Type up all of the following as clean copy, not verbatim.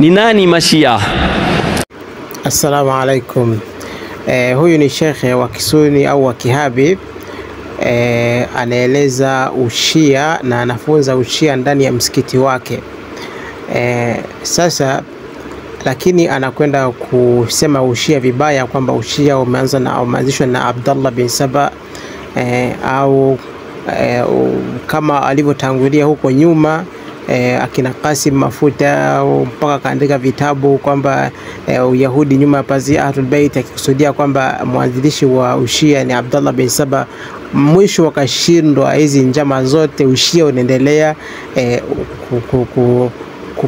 Ni nani mashia? Assalamu alaikum. Huyu ni shekhe wa Kisuni au wa Kihabi. Anaeleza ushia na anafunza ushia ndani ya msikiti wake. Sasa lakini anakwenda kusema ushia vibaya, kwamba ushia umeanzishwa na Abdullah bin Saba au kama alivyotangulia huko nyuma akina Qasim Mafuta, mpaka kaandika vitabu kwamba Uyahudi nyuma ya pazia Ahlul Bait, akikusudia kwamba mwanzilishi wa ushia ni Abdullah bin Saba. Mwisho wakashindwa hizi njama zote, ushia unaendelea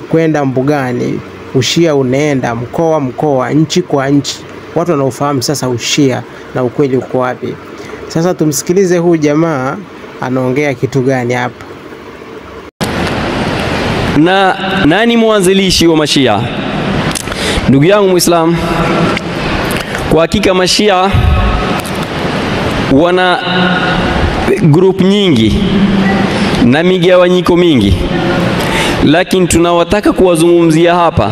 kwenda mbugani. Ushia unaenda mkoa, nchi kwa nchi. Watu wanaofahamu sasa ushia na ukweli uko wapi. Sasa tumsikilize huyu jamaa anaongea kitu gani hapa. Na nani mwanzilishi wa mashia? Ndugu yangu Muislam, kwa hakika mashia wana group nyingi na migawanyiko mingi, lakini tunawataka kuwazungumzia hapa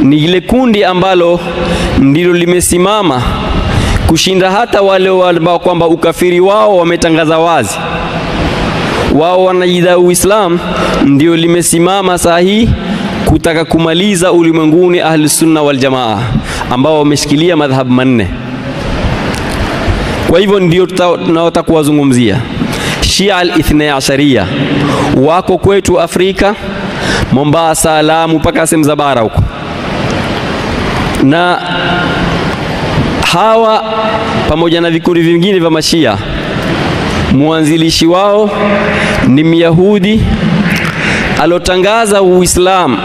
ni ile kundi ambalo ndilo limesimama kushinda hata wale ambao kwamba ukafiri wao wametangaza wazi. Wao wanajidai Uislamu, ndio limesimama sahihi kutaka kumaliza ulimwenguni ahli sunna wal jamaa ambao wameshikilia madhhabu manne. Kwa hivyo ndio tunataka kuwazungumzia Shia al-Ithna Ashariya. Wako kwetu Afrika, Mombasa, Lamu, mpaka sehemu za bara huko. Na hawa pamoja na vikundi vingine vya mashia, mwanzilishi wao ni Myahudi alotangaza Uislamu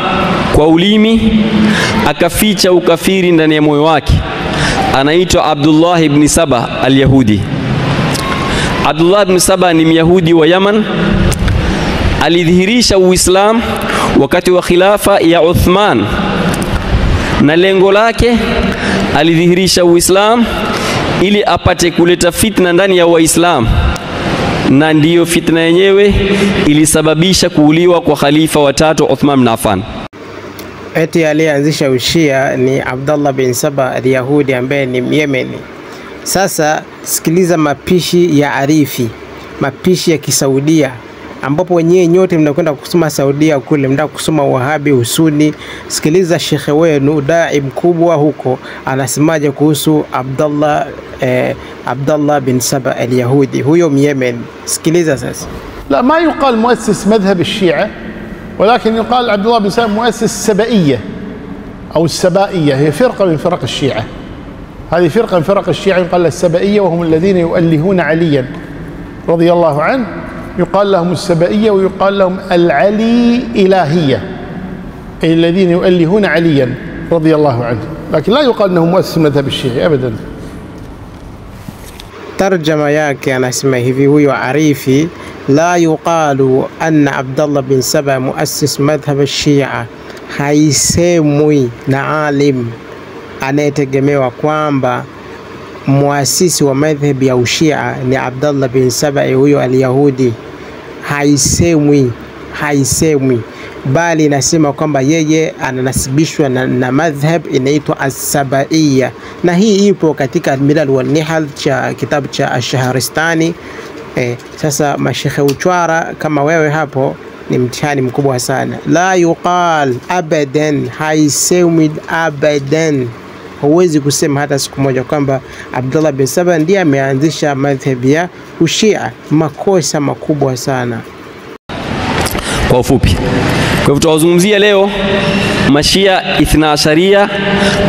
kwa ulimi, akaficha ukafiri ndani ya moyo wake. Anaitwa Abdullah ibn Saba al-Yahudi. Abdullah ibn Saba ni Myahudi wa Yaman. Alidhihirisha Uislamu wakati wa khilafa ya Uthman, na lengo lake alidhihirisha Uislamu ili apate kuleta fitna ndani ya Waislamu, na ndiyo fitna yenyewe ilisababisha kuuliwa kwa khalifa watatu Uthman bin Affan. Eti alianzisha ushia ni Abdullah bin Saba al-Yahudi ambaye ni Yemeni. Sasa sikiliza mapishi ya Arifi, mapishi ya Kisaudia, ambapo wenyewe nyote mnakwenda kusoma Saudia kule, mnataka kusoma Wahabi Usuni. Sikiliza shekhe wenu dai mkubwa huko anasemaje kuhusu Abdullah bin Saba al-Yahudi, huyo Yemen. sikiliza sasa. لا ما يقال مؤسس مذهب الشيعة، ولكن يقال عبد الله بن سبأ مؤسس السبائية أو السبائية، هي فرقة من فرق الشيعة. هذه فرقة من فرق الشيعة يقال لها السبائية، وهم الذين يؤلهون عليا رضي الله عنه. يقال لهم السبائية ويقال لهم العلي إلهية، أي الذين يؤلهون عليا رضي الله عنه، لكن لا يقال أنه مؤسس مذهب الشيعي أبدا. ترجمة yake anasema hivi huyo Arifi, la yuqalu anna Abdullah bin Saba muassis madhhab al-Shia, haisemwi na alim anayetegemewa kwamba muasisi wa madhhabi ya Ushia ni Abdullah bin Saba huyo al-Yahudi. Haisemwi, bali nasema kwamba yeye ananasibishwa na madhhab inaitwa as-Sabaiya, na hii ipo katika al-Milal wal Nihal cha kitabu cha Ash-Shahristani. Sasa mashekhe uchwara kama wewe hapo ni mtihani mkubwa sana. La yuqal abadan, haisemwi abadan. Huwezi kusema hata siku moja kwamba Abdullah bin Saba ndiye ameanzisha madhhabi ya Ushia. Makosa makubwa sana. Kwa ufupi, kwa hivyo tutazungumzia leo mashia Ithna Ashariya,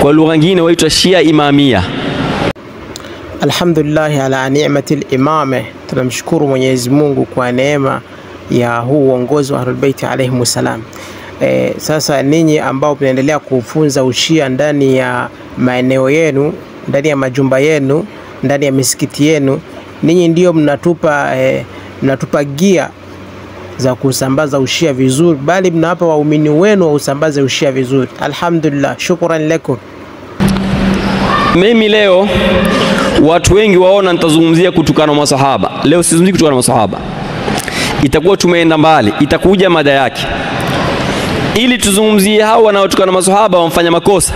kwa lugha nyingine waitwa Shia Imamia. Alhamdulillah ala ni'matil imame, tunamshukuru Mwenyezi Mungu kwa neema ya huu uongozi wa Ahlul Bait alayhimus salam. Sasa ninyi ambao mnaendelea kufunza ushia ndani ya maeneo yenu, ndani ya majumba yenu, ndani ya misikiti yenu, ninyi ndio mnatupa gia za kusambaza ushia vizuri, bali mnawapa waumini wenu wa usambaze ushia vizuri. Alhamdulillah, shukran lakum. Mimi leo watu wengi waona nitazungumzia kutukana masahaba. Leo sizungumzi kutukana masahaba, itakuwa tumeenda mbali, itakuja mada yake. ili tuzungumzie hao wanaotukana maswahaba wamfanya makosa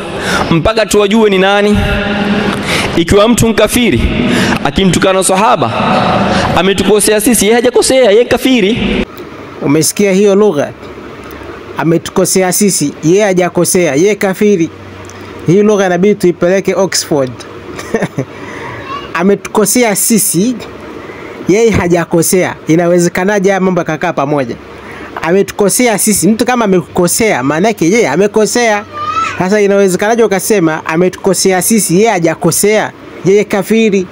mpaka tuwajue ni nani. Ikiwa mtu mkafiri akimtukana sahaba ametukosea sisi, yeye hajakosea, yeye kafiri. Umesikia hiyo lugha? Ametukosea sisi, yeye hajakosea, yeye kafiri. Hii lugha inabidi tuipeleke Oxford. Ametukosea sisi, yeye hajakosea. Inawezekanaje mambo yakakaa pamoja? Ametukosea sisi, mtu kama amekukosea maana yake yeye amekosea. Sasa inawezekanaje ukasema ametukosea sisi, yeye hajakosea, yeye kafiri?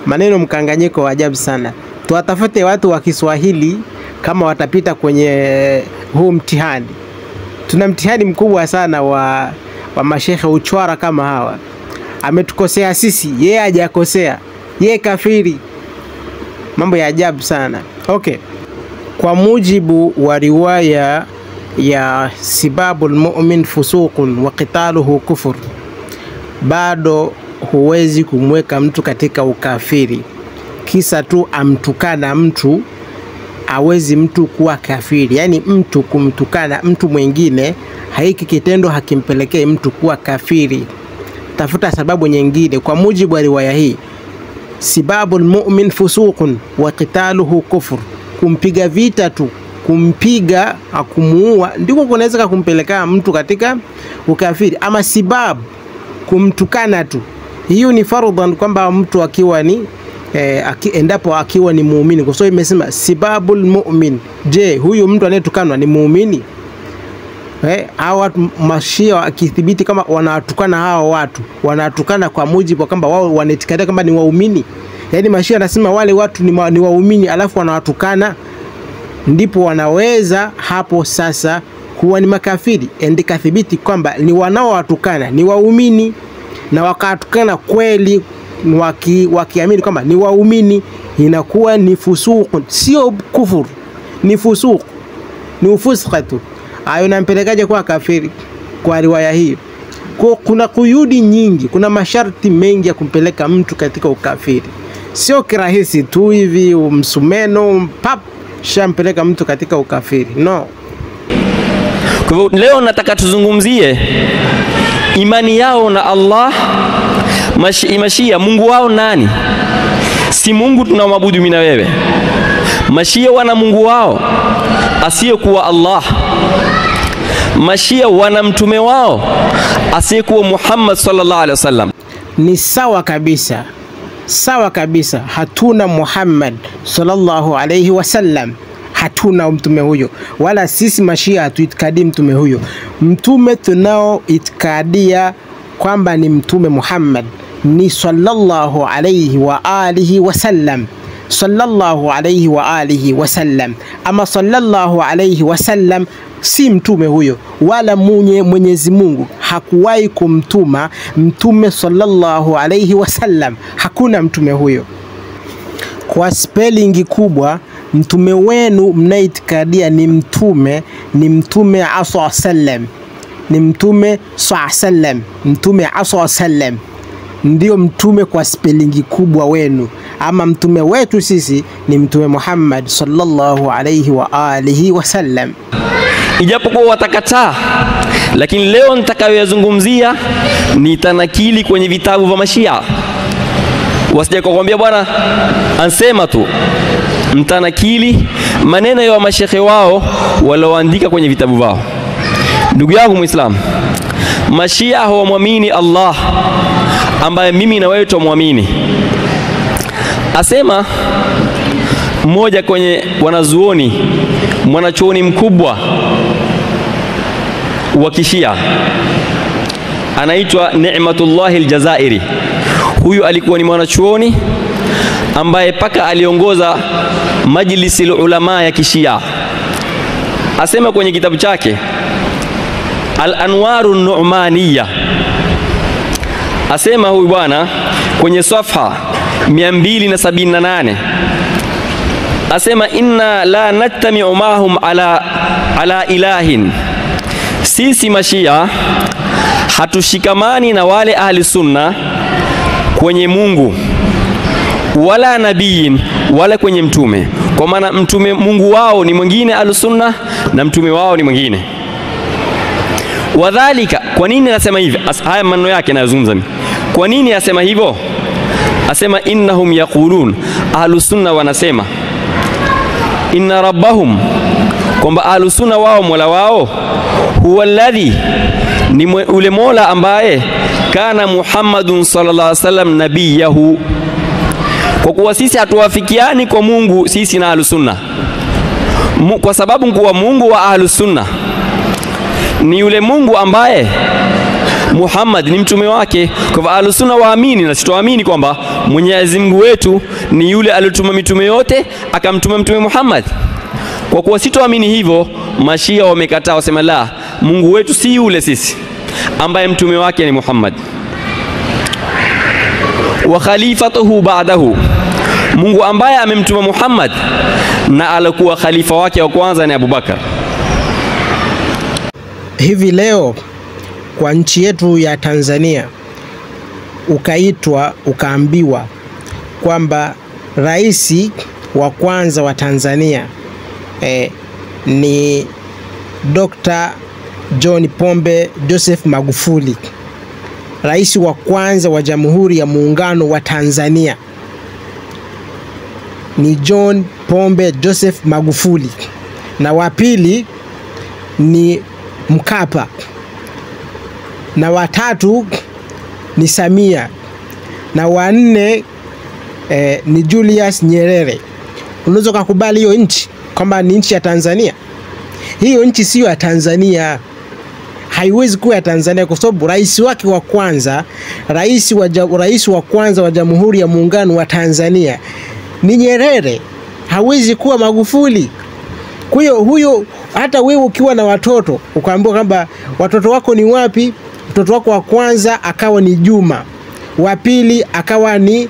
Maneno mkanganyiko wa ajabu sana. Tuwatafute watu wa Kiswahili kama watapita kwenye huu mtihani. Tuna mtihani mkubwa sana wa mashehe uchwara kama hawa. Ametukosea sisi, yeye hajakosea, yeye kafiri. Mambo ya ajabu sana. Okay. Kwa mujibu wa riwaya ya sibabul mu'min fusuqun wa qitaluhu kufur, bado huwezi kumweka mtu katika ukafiri kisa tu amtukana mtu. Hawezi mtu kuwa kafiri, yani mtu kumtukana mtu mwingine, haiki kitendo hakimpelekei mtu kuwa kafiri. Tafuta sababu nyingine. Kwa mujibu wa riwaya hii, sibabul mu'min fusuqun wa qitaluhu kufur, kumpiga vita tu, kumpiga akumuua ndiko kunaweza kumpeleka mtu katika ukafiri. Ama sibabu kumtukana tu, hiyo ni fardhan, kwamba mtu akiwa ni endapo akiwa ni muumini. Kwa sababu imesema sibabul mu'min. Je, huyu mtu anayetukanwa ni muumini? Hawa mashia akithibiti kama wanatukana hao watu, wanatukana kwa mujibu kwamba wao wanatikada kama ni waumini. Yaani mashia anasema wale watu ni waumini alafu wanawatukana, ndipo wanaweza hapo sasa kuwa ni makafiri. Endika thibiti kwamba ni wanaowatukana ni waumini, na wakatukana kweli wakiamini kwamba ni waumini, inakuwa ni fusuq, sio kufur, ni fusuq, ni ufusqatu. Hayo nampelekaje kwa kafiri kwa riwaya hii? Kuna kuyudi nyingi, kuna masharti mengi ya kumpeleka mtu katika ukafiri. Sio kirahisi tu hivi msumeno pap shampeleka mtu katika ukafiri, no. Kwa hivyo leo nataka tuzungumzie imani yao na Allah. Mashia Mungu wao nani? Si Mungu tunamwabudu mimi na wewe. Mashia wana Mungu wao asiyekuwa Allah. Mashia wana mtume wao asiyekuwa Muhammad sallallahu alaihi wasallam. Ni sawa kabisa, sawa kabisa. Hatuna Muhammad sallallahu alaihi wasallam, hatuna mtume huyo, wala sisi mashia hatuitikadi mtume huyo. Mtume tunao itikadia kwamba ni mtume Muhammad ni sallallahu alayhi wa alihi wasallam, sallallahu alayhi wa alihi wasallam. Ama sallallahu alayhi wasallam si mtume huyo, wala Mwenyezi Mungu hakuwahi kumtuma mtume sallallahu alayhi wasallam. Hakuna mtume huyo. Kwa spelling kubwa, mtume wenu mnaitikadia ni mtume asa sallam, ni mtume sallam, mtume asa sallam ndio mtume kwa spelling kubwa wenu. Ama mtume wetu sisi ni mtume Muhammad sallallahu alayhi wa alihi wasallam. Ijapokuwa watakataa, lakini leo nitakayoyazungumzia nitanakili kwenye vitabu vya mashia. Wasije kukwambia bwana ansema tu, mtanakili maneno ya mashehe wao walioandika kwenye vitabu vao. Ndugu yangu Muislamu, mashia hawamwamini Allah ambaye mimi na wewe tumwamini. Asema mmoja kwenye wanazuoni, mwanachuoni mkubwa wa kishia, anaitwa Ni'matullah al-Jazairi. Huyu alikuwa ni mwanachuoni ambaye paka aliongoza majlisi ulama ya kishia. Asema kwenye kitabu chake Al-Anwaru Nu'maniyya, asema huyu bwana kwenye safha 278, asema inna la nattami'u mahum ala ilahin, sisi mashia hatushikamani na wale ahli sunna kwenye Mungu, wala nabiyin, wala kwenye mtume. Kwa maana mtume Mungu wao ni mwingine ahli sunna na mtume wao ni mwingine. Wadhalika, kwa nini nasema hivi? Haya maneno yake nazungumza mimi. Kwa nini asema hivyo? Asema innahum yaqulun, ahlus sunna wanasema, inna rabbahum, kwamba ahlus sunna wao mola wao, huwa alladhi, ni ule mola ambaye kana Muhammadun sallallahu alaihi wasallam nabiyahu. Kwa kuwa sisi hatuwafikiani kwa Mungu sisi na ahlus sunna, kwa sababu kuwa Mungu wa ahlus sunna ni yule Mungu ambaye Muhammad ni mtume wake. Kwa hivyo ahlus sunna waamini na sitoamini kwamba Mwenyezi Mungu wetu ni yule aliyotuma mitume yote akamtuma mtume Muhammad. Kwa kuwa sitoamini hivyo, mashia wamekataa, wasema la, Mungu wetu si yule sisi ambaye mtume wake ni Muhammad. Wa khalifatuhu ba'dahu, Mungu ambaye amemtuma Muhammad na alikuwa khalifa wake wa kwanza ni Abu Bakar. Hivi leo kwa nchi yetu ya Tanzania ukaambiwa kwamba rais wa kwanza wa Tanzania ni Dr. John Pombe Joseph Magufuli, rais wa kwanza wa Jamhuri ya Muungano wa Tanzania ni John Pombe Joseph Magufuli, na wa pili ni Mkapa, na watatu ni Samia, na wa nne ni Julius Nyerere. Unaweza kukubali hiyo nchi kwamba ni nchi ya Tanzania? Hiyo nchi sio ya Tanzania, haiwezi kuwa ya Tanzania, kwa sababu rais wake wa kwanza, rais wa kwanza wa Jamhuri ya Muungano wa Tanzania ni Nyerere, hawezi kuwa Magufuli. Kwa hiyo huyo, hata wewe ukiwa na watoto ukaambiwa kwamba watoto wako ni wapi, mtoto wako wa kwanza akawa ni Juma, wa pili akawa ni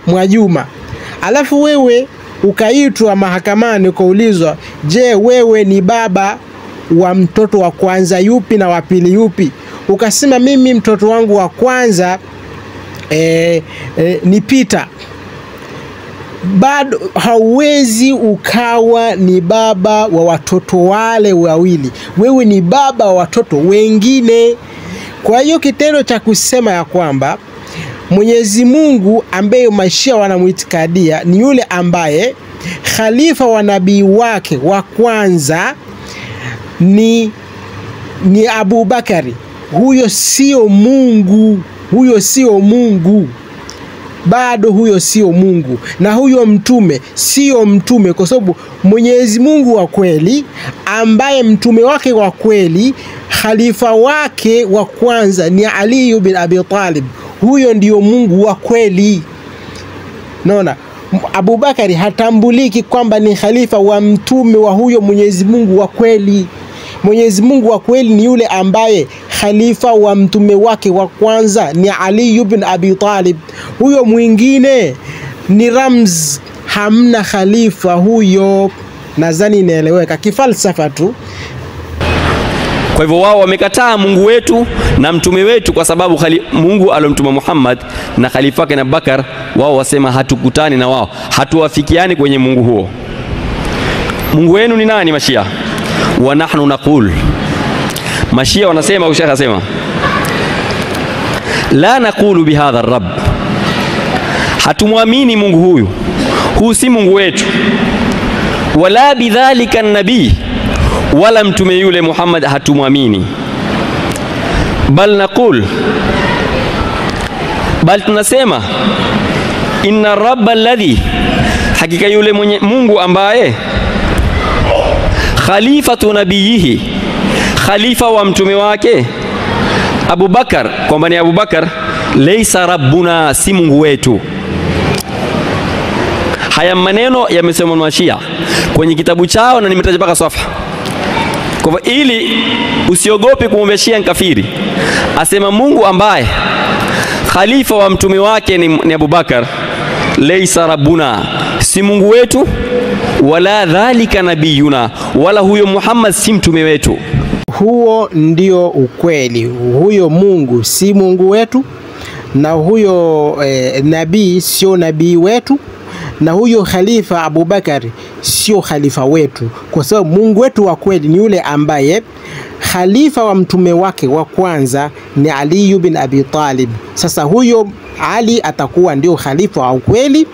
Mwajuma, alafu wewe ukaitwa mahakamani ukaulizwa, je, wewe ni baba wa mtoto wa kwanza yupi na wa pili yupi? Ukasema mimi mtoto wangu wa kwanza ni Peter. Bado hauwezi ukawa ni baba wa watoto wale wawili, wewe ni baba wa watoto wengine. Kwa hiyo kitendo cha kusema ya kwamba Mwenyezi Mungu ambaye mashia wanamuitikadia ni yule ambaye khalifa wa nabii wake wa kwanza ni Abu Bakari, huyo sio Mungu, huyo sio Mungu, bado huyo sio Mungu. Na huyo mtume sio mtume, kwa sababu Mwenyezi Mungu wa kweli ambaye mtume wake wa kweli khalifa wake wa kwanza ni Ali ibn Abi Talib, huyo ndio Mungu wa kweli. Naona Abu Bakari hatambuliki kwamba ni khalifa wa mtume wa huyo Mwenyezi Mungu wa kweli. Mwenyezi Mungu wa kweli ni yule ambaye khalifa wa mtume wake wa kwanza ni Ali ibn Abi Talib, huyo mwingine ni ramz, hamna khalifa huyo. Nadhani inaeleweka kifalsafa tu. Kwa hivyo wao wamekataa Mungu wetu na mtume wetu, kwa sababu Mungu alomtuma Muhammad na khalifa wake na Bakar, wao wasema hatukutani na wao, hatuwafikiani kwenye Mungu huo. Mungu wenu ni nani mashia? Wa nahnu naqul, mashia wanasema, Sheikh asema la naqulu bihadha ar-rabb, hatumwamini Mungu huyu, huu si Mungu wetu. Wala bidhalika an-nabii, wala mtume yule Muhammad hatumwamini. Bal naqul, bal tunasema inna rabba alladhi, hakika yule Mungu ambaye khalifatu nabiyihi, khalifa wa mtume wake Abu Bakar, kwamba ni Abu Bakar, laysa rabbuna, si Mungu wetu. Haya maneno yamesema mashia kwenye kitabu chao na nimetaja mpaka swafa. Kwa hivyo ili usiogope kumwambia Shia kafiri, asema Mungu ambaye khalifa wa mtume wake ni Abu Bakar, laysa rabbuna, si Mungu wetu. Wala dhalika nabiyuna, wala huyo Muhammad si mtume wetu. Huo ndio ukweli, huyo Mungu si Mungu wetu, na huyo nabii sio nabii wetu, na huyo khalifa Abu Bakari sio khalifa wetu, kwa sababu Mungu wetu wa kweli ni yule ambaye khalifa wa mtume wake wa kwanza ni Ali bin Abi Talib. Sasa huyo Ali atakuwa ndio khalifa wa kweli,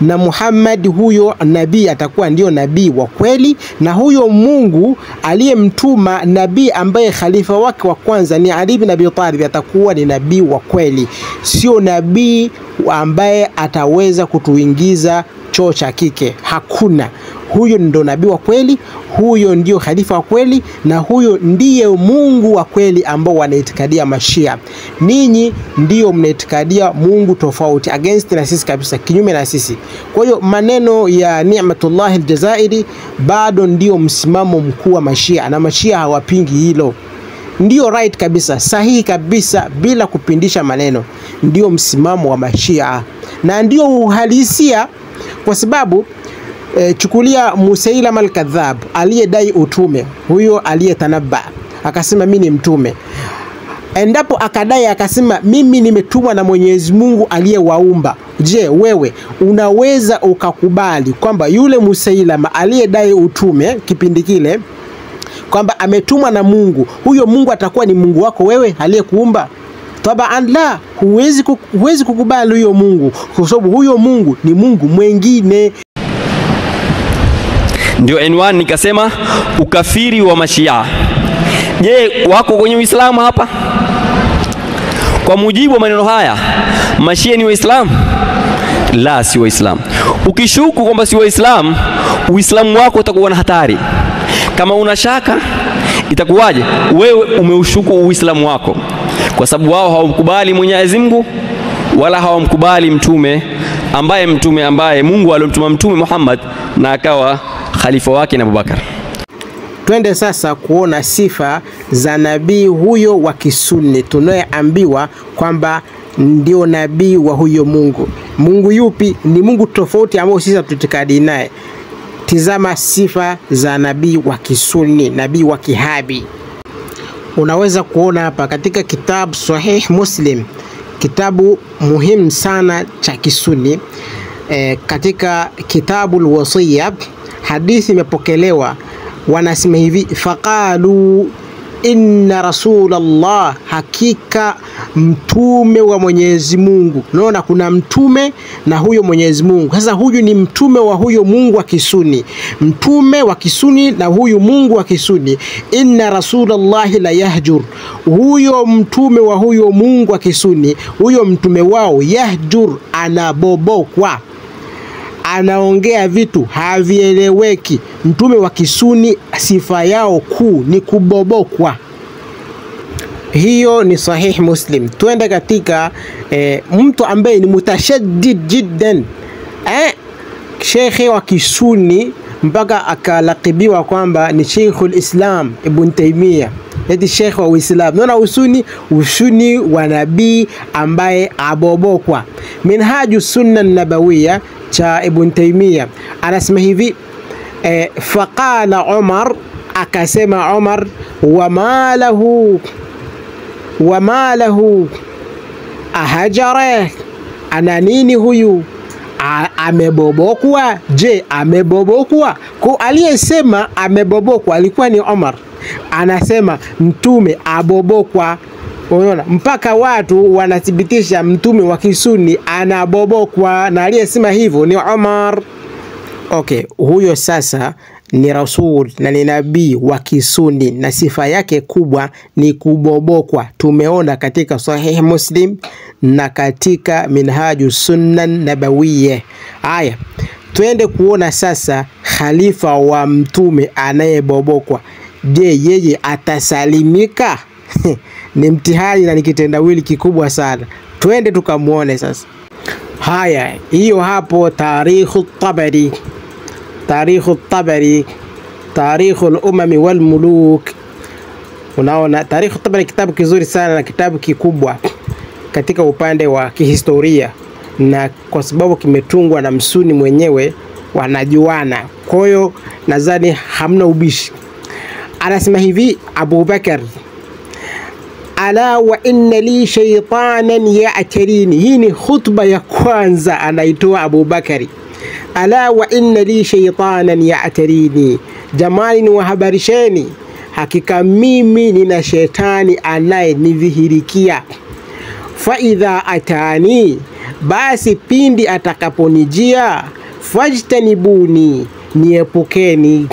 na Muhammad huyo nabii atakuwa ndio nabii wa kweli, na huyo Mungu aliyemtuma nabii ambaye khalifa wake wa kwanza ni Ali bin Abi Talib atakuwa ni nabii wa kweli, sio nabii ambaye ataweza kutuingiza choo cha kike. Hakuna. Huyo ndo nabii wa kweli, huyo ndio khalifa wa kweli, na huyo ndiye Mungu wa kweli ambao wanaitikadia Mashia. Ninyi ndio mnaitikadia Mungu tofauti, against na sisi kabisa, kinyume na sisi. Kwa hiyo maneno ya Ni'matullah al-Jazairi bado ndio msimamo mkuu wa Mashia, na Mashia hawapingi hilo. Ndio right kabisa, sahihi kabisa, bila kupindisha maneno. Ndio msimamo wa Mashia na ndio uhalisia, kwa sababu chukulia Musailama al-Kadhab aliyedai utume, huyo aliyetanabba akasema mimi ni mtume. Endapo akadai akasema mimi nimetumwa na Mwenyezi Mungu aliyewaumba, je, wewe unaweza ukakubali kwamba yule Musailama aliyedai utume kipindi kile kwamba ametumwa na Mungu, huyo Mungu atakuwa ni Mungu wako wewe aliyekuumba? Tabaan la, huwezi kukubali huyo Mungu, kwa sababu huyo Mungu ni Mungu mwingine. Ndio enwani nikasema ukafiri wa Mashia. Je, wako kwenye Uislamu hapa? Kwa mujibu wa maneno haya, Mashia ni Waislamu? La, si Waislamu. Ukishuku kwamba si Waislamu, Uislamu wako utakuwa na hatari. Kama una shaka, itakuwaje? Wewe umeushuku Uislamu wako, kwa sababu wao hawamkubali Mwenyezi Mungu wala hawamkubali mtume ambaye Mungu alomtuma Mtume Muhammad na akawa khalifa wake na Abubakar. Twende sasa kuona sifa za nabii huyo wa Kisunni tunayeambiwa kwamba ndio nabii wa huyo Mungu. Mungu yupi? Ni Mungu tofauti ambao sisi tutikadi naye. Tizama sifa za nabii wa Kisunni, nabii wa Kihabi. Unaweza kuona hapa katika kitabu Sahih Muslim, kitabu muhimu sana cha Kisunni. Katika kitabu al-Wasiyya hadithi imepokelewa, wanasema hivi: faqalu inna rasulallah, hakika mtume wa Mwenyezi Mungu. Naona kuna mtume na huyo Mwenyezi Mungu. Sasa huyu ni mtume wa huyo Mungu wa Kisuni, mtume wa Kisuni na huyu Mungu wa Kisuni. Inna rasulallah la yahjur, huyo mtume wa huyo Mungu wa Kisuni, huyo mtume wao yahjur, anabobokwa, anaongea vitu havieleweki. Mtume wa Kisuni sifa yao kuu ni kubobokwa. Hiyo ni Sahih Muslim. Tuende katika mtu ambaye ni mutashaddid jiddan, shekhi wa Kisuni, mpaka akalakibiwa kwamba ni Sheikhul Islam Ibn Taymiyyah, eti shekhi wa Uislamu. Naona usuni wa nabii ambaye abobokwa. Minhaju Sunna Nabawiyya cha Ibn Taymiyyah anasema hivi: faqala Umar, akasema Umar, wa malahu ahajara, ana nini huyu? Amebobokwa. Je, amebobokwa? Kwa aliyesema amebobokwa alikuwa ni Umar, anasema mtume abobokwa. Unaona, mpaka watu wanathibitisha mtume wa Kisuni anabobokwa, na aliyesema hivyo ni Umar. Okay, huyo sasa ni rasul na ni nabii wa Kisuni, na sifa yake kubwa ni kubobokwa. Tumeona katika Sahih Muslim na katika Minhaju Sunna Nabawiyya. Haya, twende kuona sasa khalifa wa mtume anayebobokwa. Je, yeye atasalimika? Ni mtihani na ni kitendawili kikubwa sana. Twende tukamuone sasa. Haya, hiyo hapo Tarikhu Tabari, Tarikhu al-Umami wal Muluk. Unaona, Tarikhu Tabari kitabu kizuri sana na kitabu kikubwa katika upande wa kihistoria, na kwa sababu kimetungwa na msuni mwenyewe wanajuana, kwa hiyo nadhani hamna ubishi. Anasema hivi Abu Bakar: ala wa inna li shaytanan ya'tarini. Hii ni khutba ya kwanza anaitoa Abu Bakari, ala wa inna li shaytanan ya'tarini, jamani niwahabarisheni, hakika mimi nina shetani anayenidhihirikia. Fa idha atani, basi pindi atakaponijia, fajtanibuni, niepukeni.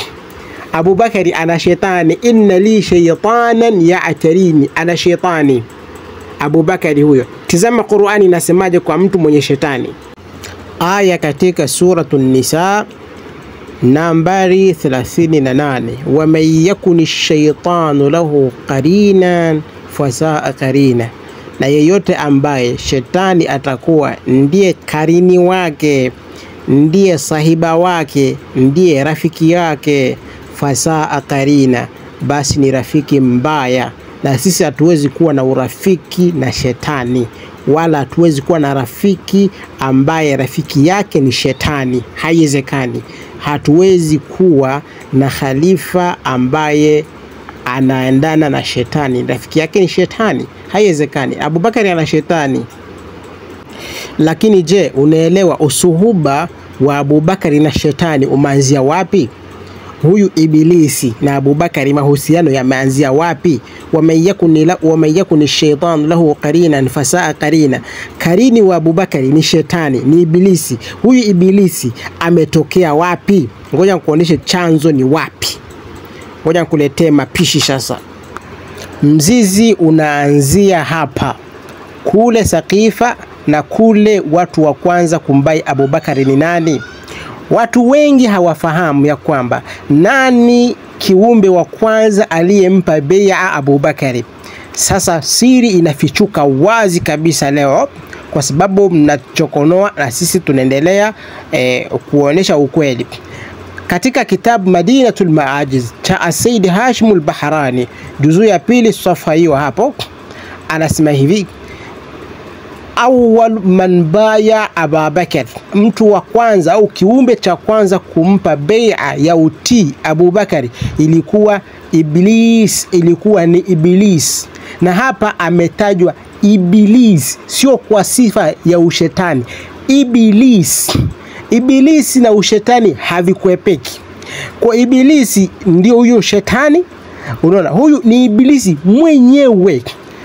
Abubakari ana shetani, inna li shaytanan ya'tarini, ana shetani Abubakari huyo. Tizama Qur'ani inasemaje kwa mtu mwenye shetani. Aya katika Suratun Nisa nambari 38, wa man yakuni shaytanu lahu qarinan fasaa qarina, na yeyote ambaye shetani atakuwa ndiye karini wake, ndiye sahiba wake, ndiye rafiki yake, fasaa qarina, basi ni rafiki mbaya. Na sisi hatuwezi kuwa na urafiki na shetani, wala hatuwezi kuwa na rafiki ambaye rafiki yake ni shetani. Haiwezekani. Hatuwezi kuwa na khalifa ambaye anaendana na shetani, rafiki yake ni shetani. Haiwezekani. Abubakari ana shetani. Lakini je, unaelewa usuhuba wa Abubakari na shetani umeanzia wapi? Huyu Ibilisi na Abubakari mahusiano yameanzia wapi? wa man yakuni shaytan lahu qarinan fasaa qarina, karini wa Abubakari ni shetani, ni Ibilisi. Huyu Ibilisi ametokea wapi? Ngoja nikuoneshe chanzo ni wapi. Ngoja nikuletee mapishi sasa. Mzizi unaanzia hapa, kule Saqifa, na kule watu wa kwanza kumbai Abubakari ni nani? Watu wengi hawafahamu ya kwamba nani kiumbe wa kwanza aliyempa bai'a Abubakari. Sasa siri inafichuka wazi kabisa leo, kwa sababu mnachokonoa na sisi tunaendelea kuonesha ukweli. Katika kitabu Madinatul Maajiz cha Sayyid Hashim al-Bahrani, juzuu ya 2 safa hiyo hapo, anasema hivi: awwal man baya Abubakar, mtu wa kwanza au kiumbe cha kwanza kumpa bai'a ya utii Abubakari ilikuwa Iblis, ilikuwa ni Iblis. Na hapa ametajwa Iblis, sio kwa sifa ya ushetani. Iblis, Ibilisi na ushetani havikuepeki. Kwa Ibilisi ndio huyo shetani. Unaona, huyu ni Ibilisi mwenyewe.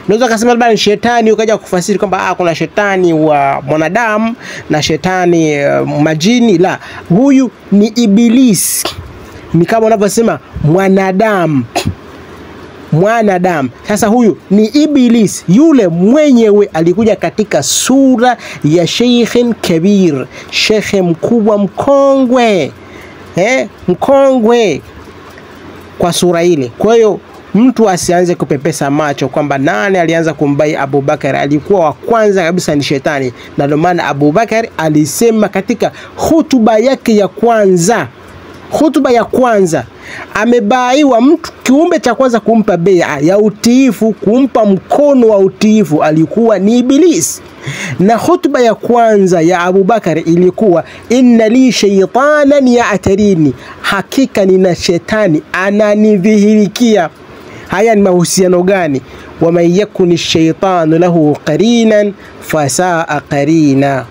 Unaweza kusema labda ni shetani ukaja kufasiri kwamba kuna shetani wa mwanadamu na shetani majini. La, huyu ni Ibilisi. Ni kama unavyosema mwanadamu. Sasa huyu ni Ibilisi, yule mwenyewe alikuja katika sura ya Sheikhin Kabir, shekhe mkubwa mkongwe, mkongwe kwa sura ile. Kwa hiyo mtu asianze kupepesa macho kwamba nani alianza kumbai Abubakar. Alikuwa wa kwanza kabisa ni shetani, na ndio maana Abubakar alisema katika hutuba yake ya kwanza, amebaiwa mtu kiumbe cha kwanza kumpa bai'a ya utiifu, kumpa mkono wa utiifu alikuwa ni Iblis. Na hutuba ya kwanza ya Abubakar ilikuwa inna li shaytanan ya'tarini, hakika nina shetani ananidhihirikia. Haya ni mahusiano gani? wa man yakuni shaytanu lahu qarinan fasaa qarina.